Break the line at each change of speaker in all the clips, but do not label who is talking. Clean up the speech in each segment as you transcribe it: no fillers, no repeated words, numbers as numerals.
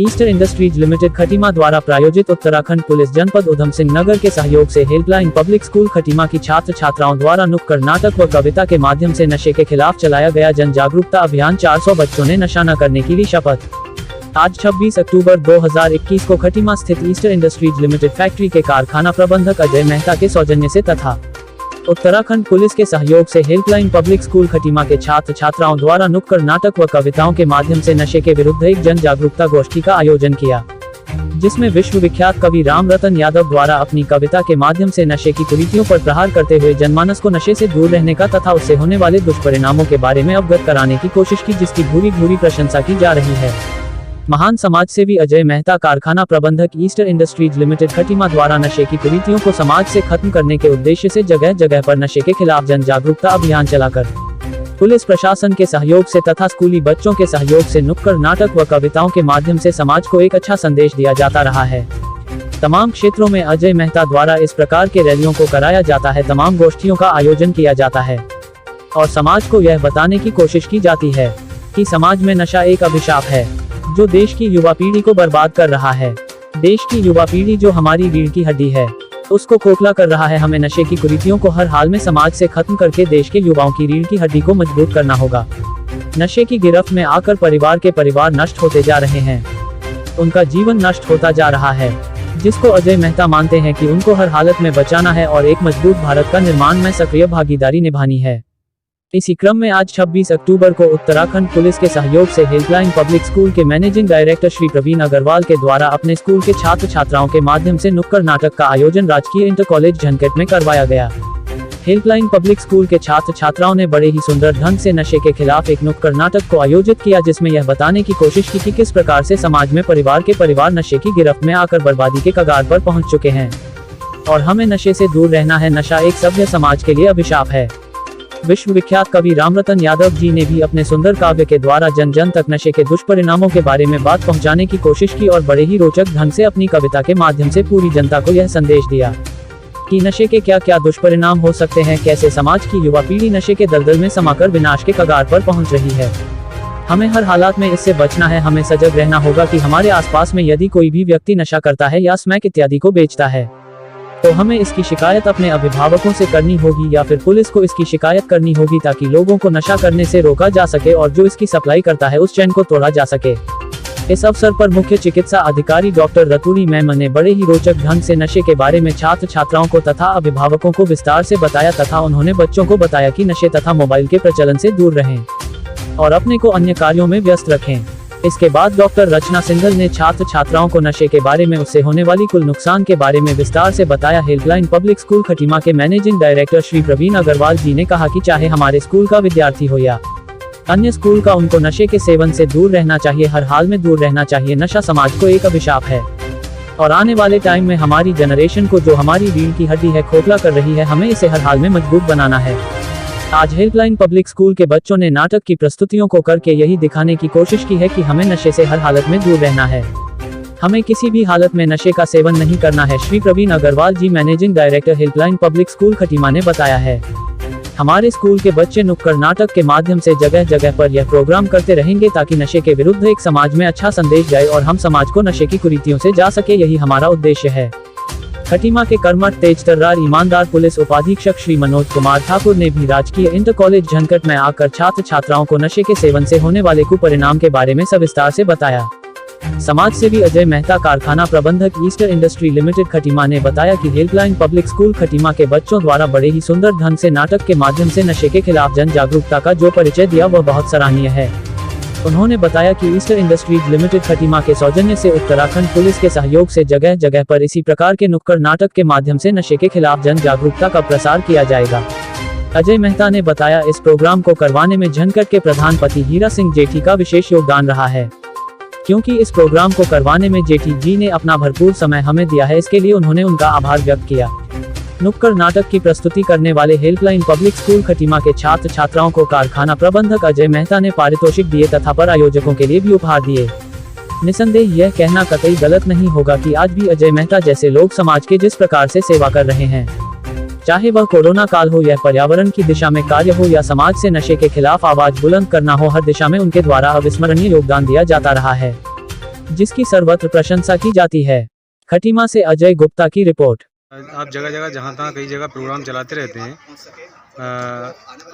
Easter industries limited Khatima द्वारा प्रायोजित Uttarakhand police जनपद उधम सिंह नगर के सहयोग से हेल्पलाइन पब्लिक स्कूल खटीमा की छात्र छात्राओं द्वारा नुक्कड़ नाटक व कविता के माध्यम से नशे के खिलाफ चलाया गया जन जागरूकता अभियान। 400 बच्चों ने नशा न करने की ली शपथ। आज 26 अक्टूबर 2021 को खटीमा स्थित ईस्टर इंडस्ट्रीज लिमिटेड फैक्ट्री के कारखाना प्रबंधक अजय मेहता के सौजन्य से तथा उत्तराखंड पुलिस के सहयोग से हेल्पलाइन पब्लिक स्कूल खटीमा के छात्र छात्राओं द्वारा नुक्कड़ नाटक व कविताओं के माध्यम से नशे के विरुद्ध एक जन जागरूकता गोष्ठी का आयोजन किया, जिसमें विश्व विख्यात कवि राम रतन यादव द्वारा अपनी कविता के माध्यम से नशे की कुरीतियों पर प्रहार करते हुए जनमानस को नशे से दूर रहने का तथा उससे होने वाले दुष्परिणामों के बारे में अवगत कराने की कोशिश की, जिसकी भूरी भूरी प्रशंसा की जा रही है। महान समाज सेवी अजय मेहता कारखाना प्रबंधक ईस्टर इंडस्ट्रीज लिमिटेड खटीमा द्वारा नशे की कुरीतियों को समाज से खत्म करने के उद्देश्य से जगह जगह पर नशे के खिलाफ जन जागरूकता अभियान चलाकर पुलिस प्रशासन के सहयोग से तथा स्कूली बच्चों के सहयोग से नुक्कड़ नाटक व कविताओं के माध्यम से समाज को एक अच्छा संदेश दिया जाता रहा है। तमाम क्षेत्रों में अजय मेहता द्वारा इस प्रकार के रैलियों को कराया जाता है, तमाम गोष्ठियों का आयोजन किया जाता है और समाज को यह बताने की कोशिश की जाती है कि समाज में नशा एक अभिशाप है जो देश की युवा पीढ़ी को बर्बाद कर रहा है। देश की युवा पीढ़ी जो हमारी रीढ़ की हड्डी है उसको खोखला कर रहा है। हमें नशे की कुरीतियों को हर हाल में समाज से खत्म करके देश के युवाओं की रीढ़ की हड्डी को मजबूत करना होगा। नशे की गिरफ्त में आकर परिवार के परिवार नष्ट होते जा रहे हैं, उनका जीवन नष्ट होता जा रहा है, जिसको अजय मेहता मानते हैं कि उनको हर हालत में बचाना है और एक मजबूत भारत का निर्माण में सक्रिय भागीदारी निभानी है। इसी क्रम में आज 26 अक्टूबर को उत्तराखंड पुलिस के सहयोग से हेल्पलाइन पब्लिक स्कूल के मैनेजिंग डायरेक्टर श्री प्रवीण अग्रवाल के द्वारा अपने स्कूल के छात्र छात्राओं के माध्यम से नुक्कड़ नाटक का आयोजन राजकीय इंटर कॉलेज झंझट में करवाया गया। हेल्पलाइन पब्लिक स्कूल के छात्र छात्राओं ने बड़े ही सुंदर ढंग से नशे के खिलाफ एक नुक्कड़ नाटक को आयोजित किया, जिसमें यह बताने की कोशिश की कि किस प्रकार से समाज में परिवार के परिवार नशे की गिरफ्त में आकर बर्बादी के कगार पर पहुंच चुके हैं और हमें नशे से दूर रहना है। नशा एक सभ्य समाज के लिए अभिशाप है। विश्व विख्यात कवि रामरतन यादव जी ने भी अपने सुंदर काव्य के द्वारा जन जन तक नशे के दुष्परिणामों के बारे में बात पहुंचाने की कोशिश की और बड़े ही रोचक ढंग से अपनी कविता के माध्यम से पूरी जनता को यह संदेश दिया कि नशे के क्या क्या दुष्परिणाम हो सकते हैं, कैसे समाज की युवा पीढ़ी नशे के दलदल में समाकर विनाश के कगार पर पहुंच रही है। हमें हर हालात में इससे बचना है। हमें सजग रहना होगा कि हमारे आसपास में यदि कोई भी व्यक्ति नशा करता है या स्मैक इत्यादि को बेचता है तो हमें इसकी शिकायत अपने अभिभावकों से करनी होगी या फिर पुलिस को इसकी शिकायत करनी होगी, ताकि लोगों को नशा करने से रोका जा सके और जो इसकी सप्लाई करता है उस चैन को तोड़ा जा सके। इस अवसर पर मुख्य चिकित्सा अधिकारी डॉक्टर रतूरी मैम ने बड़े ही रोचक ढंग से नशे के बारे में छात्र छात्राओं को तथा अभिभावकों को विस्तार से बताया तथा उन्होंने बच्चों को बताया कि नशे तथा मोबाइल के प्रचलन से दूर रहें और अपने को अन्य कार्यों में व्यस्त रखें। इसके बाद डॉक्टर रचना सिंघल ने छात्र छात्राओं को नशे के बारे में उससे होने वाली कुल नुकसान के बारे में विस्तार से बताया। हेल्पलाइन पब्लिक स्कूल खटीमा के मैनेजिंग डायरेक्टर श्री प्रवीण अग्रवाल जी ने कहा कि चाहे हमारे स्कूल का विद्यार्थी हो या अन्य स्कूल का, उनको नशे के सेवन से दूर रहना चाहिए, हर हाल में दूर रहना चाहिए। नशा समाज को एक अभिशाप है और आने वाले टाइम में हमारी जनरेशन को जो हमारी रीढ़ की हड्डी है खोखला कर रही है, हमें इसे हर हाल में मजबूत बनाना है। आज हेल्पलाइन पब्लिक स्कूल के बच्चों ने नाटक की प्रस्तुतियों को करके यही दिखाने की कोशिश की है कि हमें नशे से हर हालत में दूर रहना है, हमें किसी भी हालत में नशे का सेवन नहीं करना है। Shri Praveen Agarwal ji managing director helpline public school Khatima ने बताया है। हमारे स्कूल के बच्चे नुक्कड़ नाटक के माध्यम से जगह जगह पर यह प्रोग्राम करते रहेंगे ताकि नशे के विरुद्ध एक समाज में अच्छा संदेश जाए और हम समाज को नशे की कुरीतियों से जा सके, यही हमारा उद्देश्य है। खटीमा के कर्मठ तेज तर्रार ईमानदार पुलिस उपाधीक्षक श्री मनोज कुमार ठाकुर ने भी राजकीय इंटर कॉलेज झंझट में आकर छात्र छात्राओं को नशे के सेवन से होने वाले कुपरिणाम के बारे में सविस्तार से बताया। समाज सेवी अजय मेहता कारखाना प्रबंधक ईस्टर इंडस्ट्री लिमिटेड खटीमा ने बताया कि हेल्पलाइन पब्लिक स्कूल खटीमा के बच्चों द्वारा बड़े ही सुंदर ढंग से नाटक के माध्यम से नशे के खिलाफ जन जागरूकता का जो परिचय दिया वह बहुत सराहनीय है। उन्होंने बताया कि ईस्टर इंडस्ट्रीज लिमिटेड खटीमा के सौजन्य से उत्तराखंड पुलिस के सहयोग से जगह जगह पर इसी प्रकार के नुक्कड़ नाटक के माध्यम से नशे के खिलाफ जन जागरूकता का प्रसार किया जाएगा। अजय मेहता ने बताया इस प्रोग्राम को करवाने में झंझट के प्रधान पति हीरा सिंह जेठी का विशेष योगदान रहा है, क्योंकि इस प्रोग्राम को करवाने में जेठी जी ने अपना भरपूर समय हमें दिया है। इसके लिए उन्होंने उनका आभार व्यक्त किया। नुक्कड़ नाटक की प्रस्तुति करने वाले हेल्पलाइन पब्लिक स्कूल खटीमा के छात्र छात्राओं को कारखाना प्रबंधक अजय मेहता ने पारितोषिक दिए तथा पर आयोजकों के लिए भी उपहार दिए। निसंदेह यह कहना कतई गलत नहीं होगा कि आज भी अजय मेहता जैसे लोग समाज के जिस प्रकार से सेवा कर रहे हैं, चाहे वह कोरोना काल हो या पर्यावरण की दिशा में कार्य हो या समाज से नशे के खिलाफ आवाज बुलंद करना हो, हर दिशा में उनके द्वारा अविस्मरणीय योगदान दिया जाता रहा है। जिसकी सर्वत्र प्रशंसा की जाती है। खटीमा से अजय गुप्ता की रिपोर्ट।
आप जगह जगह जहाँ तहाँ कई जगह प्रोग्राम चलाते रहते हैं।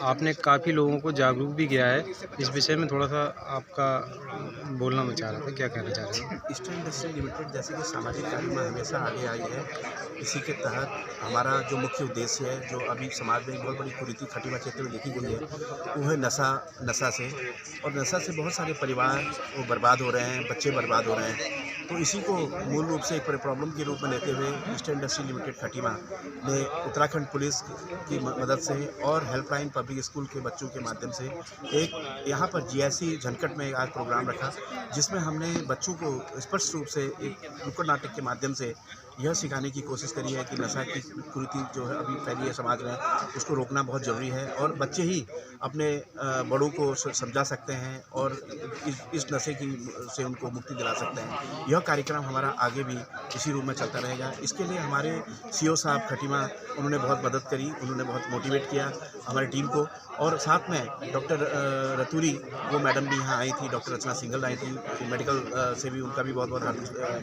आपने काफ़ी लोगों को जागरूक भी किया है। इस विषय में थोड़ा सा आपका बोलना मैं चाह रहा था, क्या कहना चाह रहे हैं?
ईस्टर्न इंडस्ट्री लिमिटेड जैसे कि सामाजिक कार्य में हमेशा आगे आई है। इसी के तहत हमारा जो मुख्य उद्देश्य है, जो अभी समाज में एक बहुत बड़ी कुरीति खटीमा क्षेत्र में देखी गई है, वो है नशा से। और नशा से बहुत सारे परिवार वो बर्बाद हो रहे हैं, बच्चे बर्बाद हो रहे हैं। तो इसी को मूल रूप से एक प्रॉब्लम के रूप में लेते हुए ईस्टर्न इंडस्ट्री लिमिटेड खटीमा ने उत्तराखंड पुलिस की मदद से और हेल्पलाइन पब्लिक स्कूल के बच्चों के माध्यम से एक यहाँ पर जीआईसी झनकट में आज प्रोग्राम रखा, जिसमें हमने बच्चों को स्पष्ट रूप से एक नुक्कड़ नाटक के माध्यम से यह सिखाने की कोशिश करी है कि नशा की कुरीति जो है अभी फैली है समाज में, उसको रोकना बहुत ज़रूरी है और बच्चे ही अपने बड़ों को समझा सकते हैं और इस नशे की से उनको मुक्ति दिला सकते हैं। यह कार्यक्रम हमारा आगे भी इसी रूप में चलता रहेगा। इसके लिए हमारे सीओ साहब खटीमा, उन्होंने बहुत मदद करी, उन्होंने बहुत मोटिवेट किया हमारी टीम को। और साथ में डॉक्टर रतूरी वो मैडम भी यहाँ आई थी, डॉक्टर रचना सिंघल आई थी मेडिकल से भी, उनका भी बहुत बहुत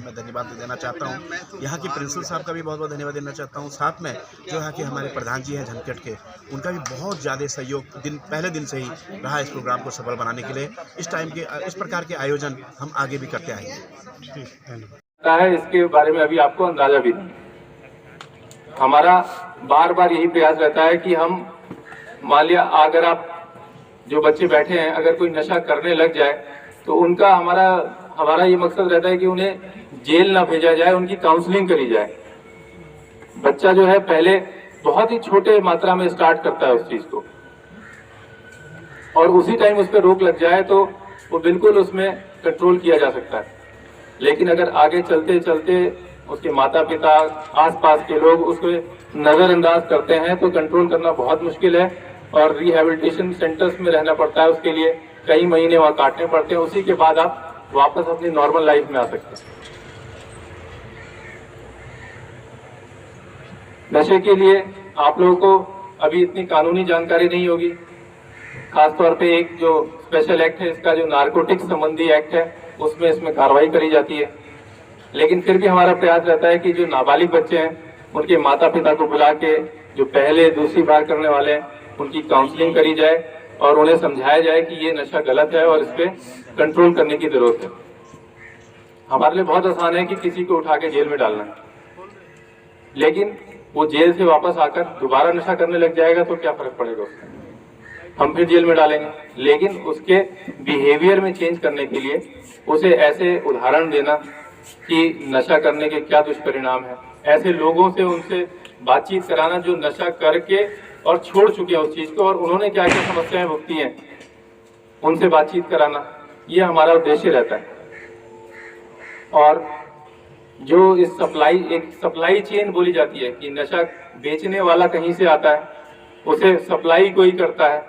मैं धन्यवाद देना चाहता हूँ। यहाँ के प्रिंसिपल साहब का भी बहुत बहुत धन्यवाद देना चाहता हूँ। साथ में जो यहाँ के हमारे प्रधान जी हैं झनकट के, उनका भी बहुत ज़्यादा सहयोग पहले दिन से ही रहा इस प्रोग्राम को सफल बनाने के लिए। इस प्रकार के आयोजन हम आगे भी करते आएंगे।
इसके बारे में अभी आपको अंदाजा भी नहीं। हमारा बार बार यही प्रयास रहता है कि हम, मान लिया अगर आप जो बच्चे बैठे हैं, अगर कोई नशा करने लग जाए तो उनका हमारा ये मकसद रहता है कि उन्हें जेल ना भेजा जाए, उनकी काउंसलिंग करी जाए। बच्चा जो है पहले बहुत ही छोटे मात्रा में स्टार्ट करता है उस चीज को, और उसी टाइम उस पर रोक लग जाए तो वो बिल्कुल उसमें कंट्रोल किया जा सकता है। लेकिन अगर आगे चलते चलते उसके माता पिता, आसपास के लोग उसको नजरअंदाज करते हैं तो कंट्रोल करना बहुत मुश्किल है और रिहैबिलिटेशन सेंटर्स में रहना पड़ता है। उसके लिए कई महीने वहाँ काटने पड़ते हैं। उसी के बाद आप वापस अपनी नॉर्मल लाइफ में आ सकते हैं। नशे के लिए आप लोगों को अभी इतनी कानूनी जानकारी नहीं होगी। खासतौर पे एक जो स्पेशल एक्ट है, इसका जो नारकोटिक्स संबंधी एक्ट है, उसमें इसमें कार्रवाई करी जाती है। लेकिन फिर भी हमारा प्रयास रहता है कि जो नाबालिग बच्चे हैं, उनके माता पिता को बुला के, जो पहले दूसरी बार करने वाले हैं, उनकी काउंसलिंग करी जाए और उन्हें समझाया जाए कि ये नशा गलत है और इस पर कंट्रोल करने की जरूरत है। हमारे लिए बहुत आसान है कि किसी को उठा के जेल में डालना, लेकिन वो जेल से वापस आकर दोबारा नशा करने लग जाएगा तो क्या फर्क पड़ेगा उससे? हम फिर जेल में डालेंगे। लेकिन उसके बिहेवियर में चेंज करने के लिए उसे ऐसे उदाहरण देना कि नशा करने के क्या दुष्परिणाम है, ऐसे लोगों से उनसे बातचीत कराना जो नशा करके और छोड़ चुके हैं उस चीज को और उन्होंने क्या क्या समस्याएं भुगती हैं, उनसे बातचीत कराना, ये हमारा उद्देश्य रहता है। और जो इस एक सप्लाई चेन बोली जाती है कि नशा बेचने वाला कहीं से आता है, उसे सप्लाई कोई करता है,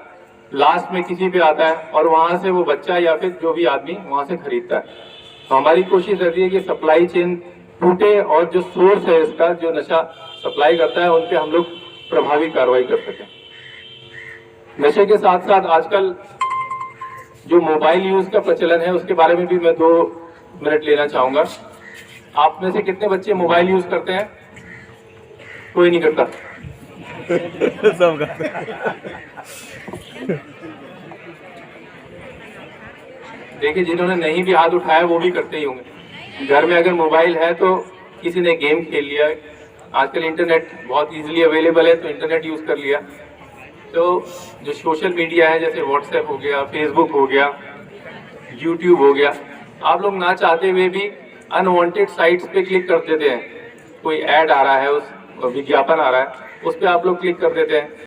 लास्ट में किसी पे आता है और वहां से वो बच्चा या फिर जो भी आदमी वहां से खरीदता है। तो हमारी कोशिश रहती है कि सप्लाई चेन टूटे और जो सोर्स है इसका, जो नशा सप्लाई करता है, उन पे हम लोग प्रभावी कार्रवाई कर सकें। नशे के साथ साथ आजकल जो मोबाइल यूज का प्रचलन है, उसके बारे में भी मैं 2 मिनट लेना चाहूंगा। आप में से कितने बच्चे मोबाइल यूज करते हैं? कोई नहीं करता।
सब करते हैं।
देखिए, जिन्होंने नहीं भी हाथ उठाया वो भी करते ही होंगे। घर में अगर मोबाइल है तो किसी ने गेम खेल लिया, आजकल इंटरनेट बहुत इजीली अवेलेबल है तो इंटरनेट यूज कर लिया। तो जो सोशल मीडिया है, जैसे व्हाट्सएप हो गया, फेसबुक हो गया, यूट्यूब हो गया, आप लोग ना चाहते हुए भी अनवांटेड साइट्स पे क्लिक कर देते हैं। कोई ऐड आ रहा है, उस विज्ञापन आ रहा है, उस पर आप लोग क्लिक कर देते हैं।